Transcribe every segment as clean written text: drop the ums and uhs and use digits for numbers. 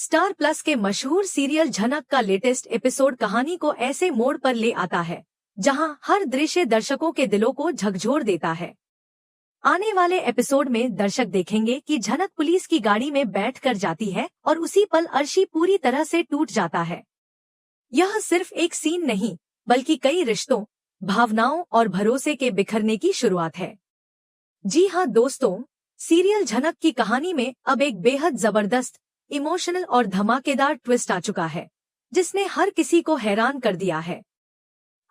Star plus के मशहूर serial झनक का लेटेस्ट एपिसोड कहानी को ऐसे मोड़ पर ले आता है जहां हर दृश्य दर्शकों के दिलों को झकझोर देता है। आने वाले एपिसोड में दर्शक देखेंगे कि झनक पुलिस की गाड़ी में बैठकर जाती है और उसी पल अर्शी पूरी तरह से टूट जाता है। यह सिर्फ एक सीन नहीं बल्कि कई रिश्तों, भावनाओं और भरोसे के बिखरने की शुरुआत है। जी हाँ दोस्तों, सीरियल झनक की कहानी में अब एक बेहद जबरदस्त, इमोशनल और धमाकेदार ट्विस्ट आ चुका है जिसने हर किसी को हैरान कर दिया है।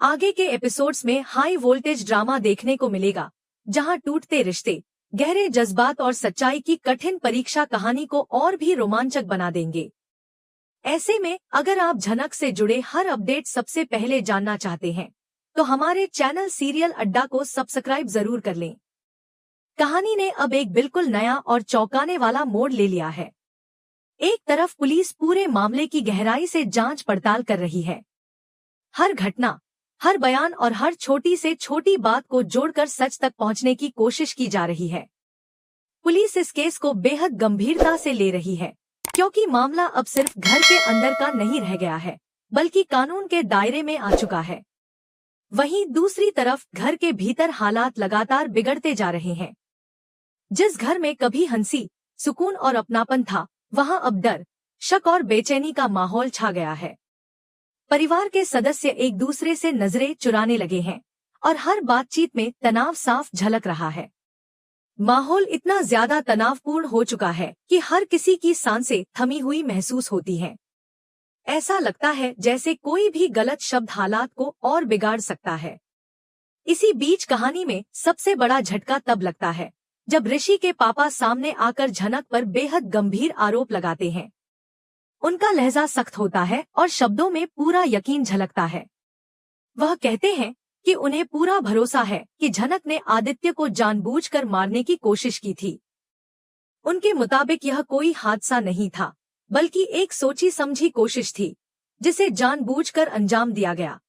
आगे के एपिसोड्स में हाई वोल्टेज ड्रामा देखने को मिलेगा जहां टूटते रिश्ते, गहरे जज्बात और सच्चाई की कठिन परीक्षा कहानी को और भी रोमांचक बना देंगे। ऐसे में अगर आप झनक से जुड़े हर अपडेट सबसे पहले जानना चाहते हैं तो हमारे चैनल सीरियल अड्डा को सब्सक्राइब जरूर कर लें। कहानी ने अब एक बिल्कुल नया और चौंकाने वाला मोड़ ले लिया है। एक तरफ पुलिस पूरे मामले की गहराई से जांच पड़ताल कर रही है। हर घटना, हर बयान और हर छोटी से छोटी बात को जोड़कर सच तक पहुंचने की कोशिश की जा रही है। पुलिस इस केस को बेहद गंभीरता से ले रही है क्योंकि मामला अब सिर्फ घर के अंदर का नहीं रह गया है बल्कि कानून के दायरे में आ चुका है। वहीं दूसरी तरफ घर के भीतर हालात लगातार बिगड़ते जा रहे हैं। जिस घर में कभी हंसी, सुकून और अपनापन था, वहां अब डर, शक और बेचैनी का माहौल छा गया है। परिवार के सदस्य एक दूसरे से नजरें चुराने लगे हैं और हर बातचीत में तनाव साफ झलक रहा है। माहौल इतना ज्यादा तनावपूर्ण हो चुका है कि हर किसी की सांसें थमी हुई महसूस होती हैं। ऐसा लगता है जैसे कोई भी गलत शब्द हालात को और बिगाड़ सकता है। इसी बीच कहानी में सबसे बड़ा झटका तब लगता है जब ऋषि के पापा सामने आकर झनक पर बेहद गंभीर आरोप लगाते हैं। उनका लहजा सख्त होता है और शब्दों में पूरा यकीन झलकता है। वह कहते हैं कि उन्हें पूरा भरोसा है कि झनक ने आदित्य को जानबूझकर मारने की कोशिश की थी। उनके मुताबिक यह कोई हादसा नहीं था बल्कि एक सोची समझी कोशिश थी जिसे जानबूझकर अंजाम दिया गया।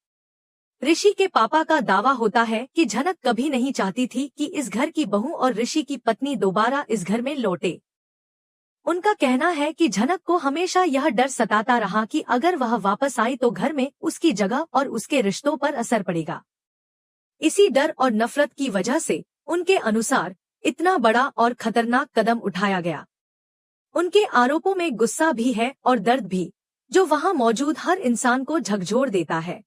ऋषि के पापा का दावा होता है कि झनक कभी नहीं चाहती थी कि इस घर की बहू और ऋषि की पत्नी दोबारा इस घर में लौटे। उनका कहना है कि झनक को हमेशा यह डर सताता रहा कि अगर वह वापस आई तो घर में उसकी जगह और उसके रिश्तों पर असर पड़ेगा। इसी डर और नफरत की वजह से उनके अनुसार इतना बड़ा और खतरनाक कदम उठाया गया। उनके आरोपों में गुस्सा भी है और दर्द भी, जो वहां मौजूद हर इंसान को झकझोर देता है।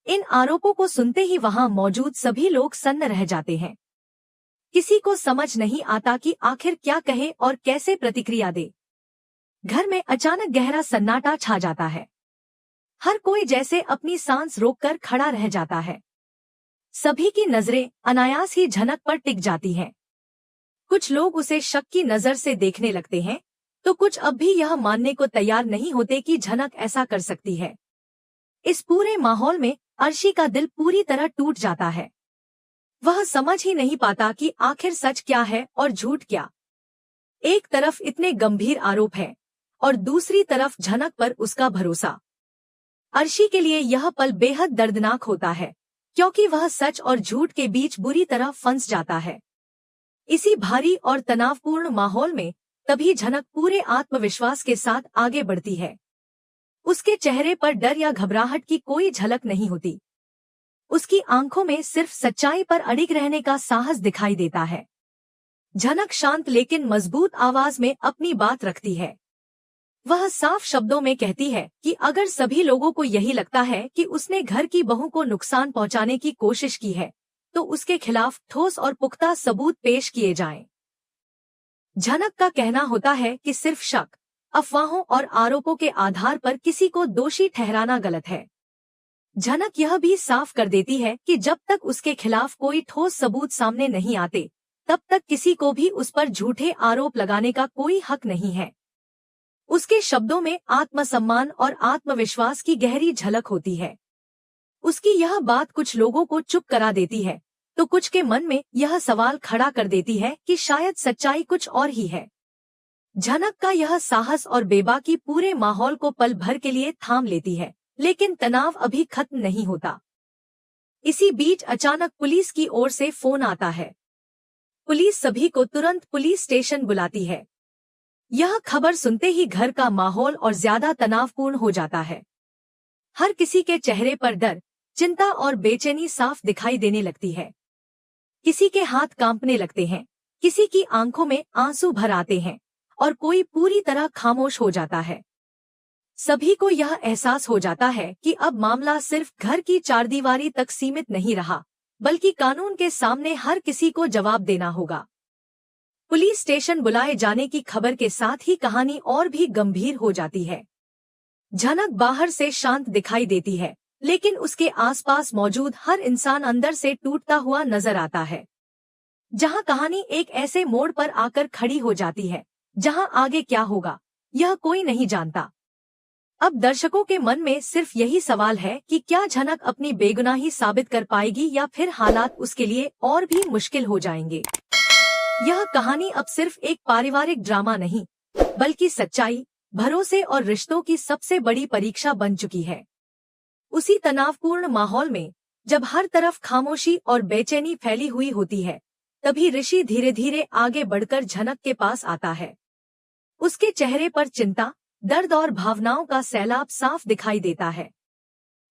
इन आरोपों को सुनते ही वहां मौजूद सभी लोग सन्न रह जाते हैं। किसी को समझ नहीं आता कि आखिर क्या कहे और कैसे प्रतिक्रिया दे। घर में अचानक गहरा सन्नाटा छा जाता है। हर कोई जैसे अपनी सांस रोककर खड़ा रह जाता है। सभी की नजरें अनायास ही झनक पर टिक जाती हैं। कुछ लोग उसे शक की नजर से देखने लगते हैं तो कुछ अब भी यह मानने को तैयार नहीं होते कि झनक ऐसा कर सकती है। इस पूरे माहौल में अर्शी का दिल पूरी तरह टूट जाता है। वह समझ ही नहीं पाता कि आखिर सच क्या है और झूठ क्या। एक तरफ इतने गंभीर आरोप है और दूसरी तरफ झनक पर उसका भरोसा। अर्शी के लिए यह पल बेहद दर्दनाक होता है क्योंकि वह सच और झूठ के बीच बुरी तरह फंस जाता है। इसी भारी और तनावपूर्ण माहौल में तभी झनक पूरे आत्मविश्वास के साथ आगे बढ़ती है। उसके चेहरे पर डर या घबराहट की कोई झलक नहीं होती। उसकी आंखों में सिर्फ सच्चाई पर अड़िग रहने का साहस दिखाई देता है। झनक शांत लेकिन मजबूत आवाज में अपनी बात रखती है। वह साफ शब्दों में कहती है कि अगर सभी लोगों को यही लगता है कि उसने घर की बहू को नुकसान पहुंचाने की कोशिश की है तो उसके खिलाफ ठोस और पुख्ता सबूत पेश किए जाएं। झनक का कहना होता है कि सिर्फ शक, अफवाहों और आरोपों के आधार पर किसी को दोषी ठहराना गलत है। झनक यह भी साफ कर देती है कि जब तक उसके खिलाफ कोई ठोस सबूत सामने नहीं आते तब तक किसी को भी उस पर झूठे आरोप लगाने का कोई हक नहीं है। उसके शब्दों में आत्मसम्मान और आत्मविश्वास की गहरी झलक होती है। उसकी यह बात कुछ लोगों को चुप करा देती है तो कुछ के मन में यह सवाल खड़ा कर देती है कि शायद सच्चाई कुछ और ही है। झनक का यह साहस और बेबाकी पूरे माहौल को पल भर के लिए थाम लेती है, लेकिन तनाव अभी खत्म नहीं होता। इसी बीच अचानक पुलिस की ओर से फोन आता है। पुलिस सभी को तुरंत पुलिस स्टेशन बुलाती है। यह खबर सुनते ही घर का माहौल और ज्यादा तनावपूर्ण हो जाता है। हर किसी के चेहरे पर डर, चिंता और बेचैनी साफ दिखाई देने लगती है। किसी के हाथ कांपने लगते हैं, किसी की आंखों में आंसू भर आते हैं और कोई पूरी तरह खामोश हो जाता है। सभी को यह एहसास हो जाता है कि अब मामला सिर्फ घर की चारदीवारी तक सीमित नहीं रहा, बल्कि कानून के सामने हर किसी को जवाब देना होगा। पुलिस स्टेशन बुलाए जाने की खबर के साथ ही कहानी और भी गंभीर हो जाती है। झनक बाहर से शांत दिखाई देती है, लेकिन उसके आसपास मौजूद हर इंसान अंदर से टूटता हुआ नजर आता है। जहां कहानी एक ऐसे मोड़ पर आकर खड़ी हो जाती है जहां आगे क्या होगा यह कोई नहीं जानता। अब दर्शकों के मन में सिर्फ यही सवाल है कि क्या झनक अपनी बेगुनाही साबित कर पाएगी या फिर हालात उसके लिए और भी मुश्किल हो जाएंगे। यह कहानी अब सिर्फ एक पारिवारिक ड्रामा नहीं, बल्कि सच्चाई, भरोसे और रिश्तों की सबसे बड़ी परीक्षा बन चुकी है। उसी तनावपूर्ण माहौल में जब हर तरफ खामोशी और बेचैनी फैली हुई होती है, तभी ऋषि धीरे धीरे आगे बढ़कर झनक के पास आता है। उसके चेहरे पर चिंता, दर्द और भावनाओं का सैलाब साफ दिखाई देता है।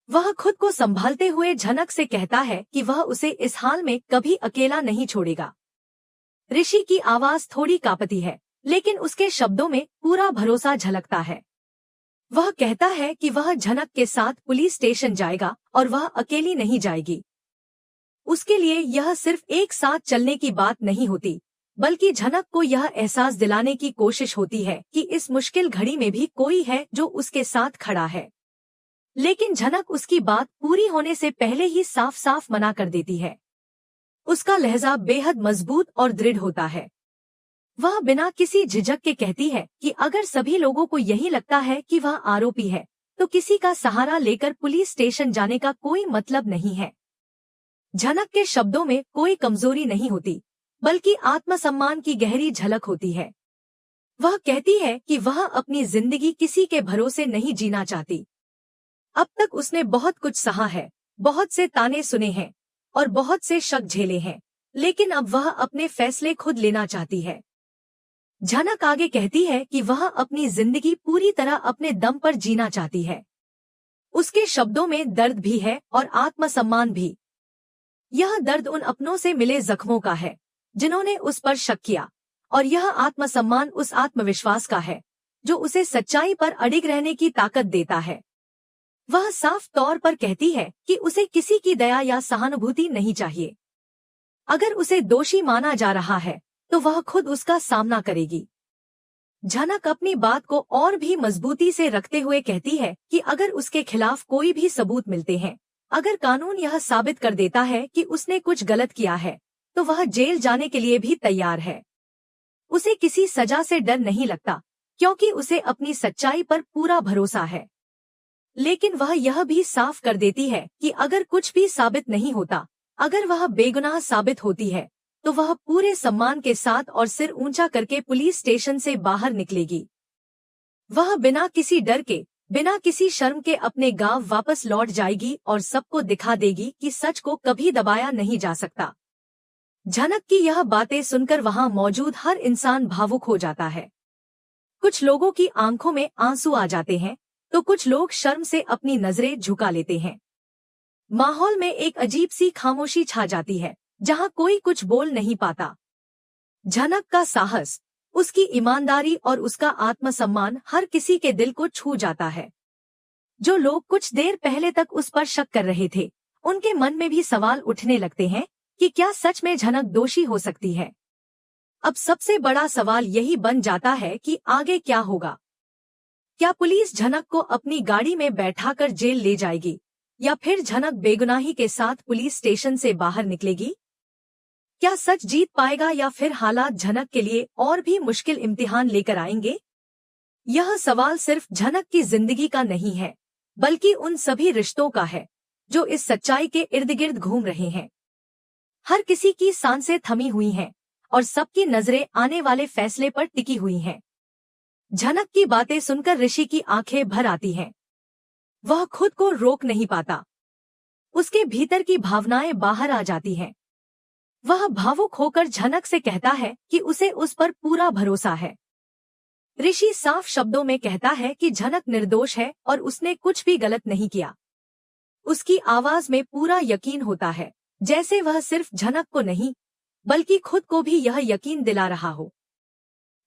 वह खुद को संभालते हुए झनक से कहता है कि वह उसे इस हाल में कभी अकेला नहीं छोड़ेगा। ऋषि की आवाज थोड़ी कांपती है, लेकिन उसके शब्दों में पूरा भरोसा झलकता है। वह कहता है कि वह झनक के साथ पुलिस स्टेशन जाएगा और वह अकेली नहीं जाएगी। उसके लिए यह सिर्फ एक साथ चलने की बात नहीं होती, बल्कि झनक को यह एहसास दिलाने की कोशिश होती है कि इस मुश्किल घड़ी में भी कोई है जो उसके साथ खड़ा है। लेकिन झनक उसकी बात पूरी होने से पहले ही साफ साफ मना कर देती है। उसका लहजा बेहद मजबूत और दृढ़ होता है। वह बिना किसी झिझक के कहती है कि अगर सभी लोगों को यही लगता है कि वह आरोपी है, तो किसी का सहारा लेकर पुलिस स्टेशन जाने का कोई मतलब नहीं है। झनक के शब्दों में कोई कमजोरी नहीं होती, बल्कि आत्मसम्मान की गहरी झलक होती है। वह कहती है कि वह अपनी जिंदगी किसी के भरोसे नहीं जीना चाहती। अब तक उसने बहुत कुछ सहा है, बहुत से ताने सुने हैं और बहुत से शक झेले हैं, लेकिन अब वह अपने फैसले खुद लेना चाहती है। झनक आगे कहती है कि वह अपनी जिंदगी पूरी तरह अपने दम पर जीना चाहती है। उसके शब्दों में दर्द भी है और आत्मसम्मान भी। यह दर्द उन अपनों से मिले जख्मों का है जिन्होंने उस पर शक किया, और यह आत्मसम्मान उस आत्मविश्वास का है जो उसे सच्चाई पर अडिग रहने की ताकत देता है। वह साफ तौर पर कहती है कि उसे किसी की दया या सहानुभूति नहीं चाहिए। अगर उसे दोषी माना जा रहा है तो वह खुद उसका सामना करेगी। झनक अपनी बात को और भी मजबूती से रखते हुए कहती है कि अगर उसके खिलाफ कोई भी सबूत मिलते हैं, अगर कानून यह साबित कर देता है कि उसने कुछ गलत किया है, तो वह जेल जाने के लिए भी तैयार है। उसे किसी सजा से डर नहीं लगता, क्योंकि उसे अपनी सच्चाई पर पूरा भरोसा है। लेकिन वह यह भी साफ कर देती है कि अगर कुछ भी साबित नहीं होता, अगर वह बेगुनाह साबित होती है, तो वह पूरे सम्मान के साथ और सिर ऊंचा करके पुलिस स्टेशन से बाहर निकलेगी। वह बिना किसी डर के, बिना किसी शर्म के अपने गांव वापस लौट जाएगी और सबको दिखा देगी कि सच को कभी दबाया नहीं जा सकता। झनक की यह बातें सुनकर वहां मौजूद हर इंसान भावुक हो जाता है। कुछ लोगों की आंखों में आंसू आ जाते हैं, तो कुछ लोग शर्म से अपनी नजरें झुका लेते हैं। माहौल में एक अजीब सी खामोशी छा जाती है, जहां कोई कुछ बोल नहीं पाता। झनक का साहस, उसकी ईमानदारी और उसका आत्मसम्मान हर किसी के दिल को छू जाता है। जो लोग कुछ देर पहले तक उस पर शक कर रहे थे, उनके मन में भी सवाल उठने लगते हैं कि क्या सच में झनक दोषी हो सकती है। अब सबसे बड़ा सवाल यही बन जाता है कि आगे क्या होगा। क्या पुलिस झनक को अपनी गाड़ी में बैठाकर जेल ले जाएगी, या फिर झनक बेगुनाही के साथ पुलिस स्टेशन से बाहर निकलेगी? क्या सच जीत पाएगा या फिर हालात झनक के लिए और भी मुश्किल इम्तिहान लेकर आएंगे? यह सवाल सिर्फ झनक की जिंदगी का नहीं है, बल्कि उन सभी रिश्तों का है जो इस सच्चाई के इर्द गिर्द घूम रहे हैं। हर किसी की सांसें थमी हुई हैं और सबकी नजरें आने वाले फैसले पर टिकी हुई हैं। झनक की बातें सुनकर ऋषि की आंखें भर आती हैं। वह खुद को रोक नहीं पाता। उसके भीतर की भावनाएं बाहर आ जाती हैं। वह भावुक होकर झनक से कहता है कि उसे उस पर पूरा भरोसा है। ऋषि साफ शब्दों में कहता है कि झनक निर्दोष है और उसने कुछ भी गलत नहीं किया। उसकी आवाज में पूरा यकीन होता है, जैसे वह सिर्फ झनक को नहीं बल्कि खुद को भी यह यकीन दिला रहा हो।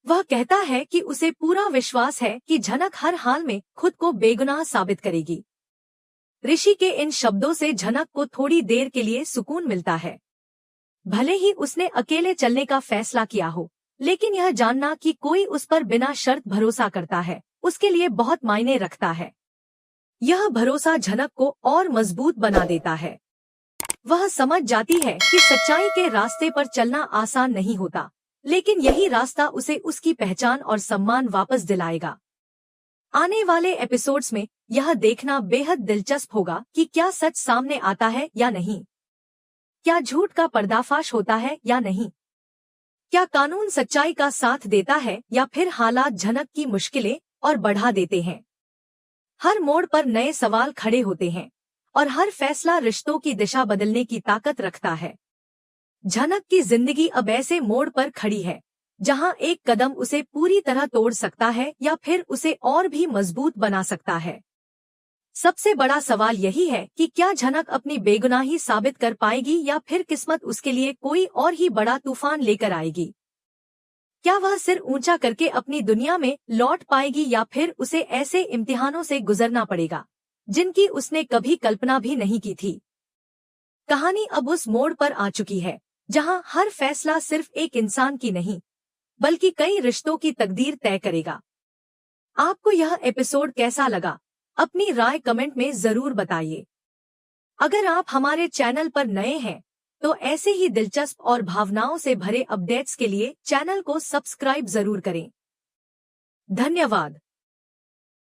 वह कहता है कि उसे पूरा विश्वास है कि झनक हर हाल में खुद को बेगुनाह साबित करेगी। ऋषि के इन शब्दों से झनक को थोड़ी देर के लिए सुकून मिलता है। भले ही उसने अकेले चलने का फैसला किया हो, लेकिन यह जानना कि कोई उस पर बिना शर्त भरोसा करता है, उसके लिए बहुत मायने रखता है। यह भरोसा झनक को और मजबूत बना देता है। वह समझ जाती है कि सच्चाई के रास्ते पर चलना आसान नहीं होता, लेकिन यही रास्ता उसे उसकी पहचान और सम्मान वापस दिलाएगा। आने वाले एपिसोड्स में यह देखना बेहद दिलचस्प होगा कि क्या सच सामने आता है या नहीं, क्या झूठ का पर्दाफाश होता है या नहीं, क्या कानून सच्चाई का साथ देता है या फिर हालात झनक की मुश्किलें और बढ़ा देते हैं। हर मोड़ पर नए सवाल खड़े होते हैं और हर फैसला रिश्तों की दिशा बदलने की ताकत रखता है। झनक की जिंदगी अब ऐसे मोड़ पर खड़ी है जहां एक कदम उसे पूरी तरह तोड़ सकता है या फिर उसे और भी मजबूत बना सकता है। सबसे बड़ा सवाल यही है कि क्या झनक अपनी बेगुनाही साबित कर पाएगी या फिर किस्मत उसके लिए कोई और ही बड़ा तूफान लेकर आएगी। क्या वह सिर ऊंचा करके अपनी दुनिया में लौट पाएगी या फिर उसे ऐसे इम्तिहानों से गुजरना पड़ेगा जिनकी उसने कभी कल्पना भी नहीं की थी। कहानी अब उस मोड़ पर आ चुकी है जहां हर फैसला सिर्फ एक इंसान की नहीं बल्कि कई रिश्तों की तकदीर तय करेगा। आपको यह एपिसोड कैसा लगा, अपनी राय कमेंट में जरूर बताइए। अगर आप हमारे चैनल पर नए हैं तो ऐसे ही दिलचस्प और भावनाओं से भरे अपडेट्स के लिए चैनल को सब्सक्राइब जरूर करें। धन्यवाद।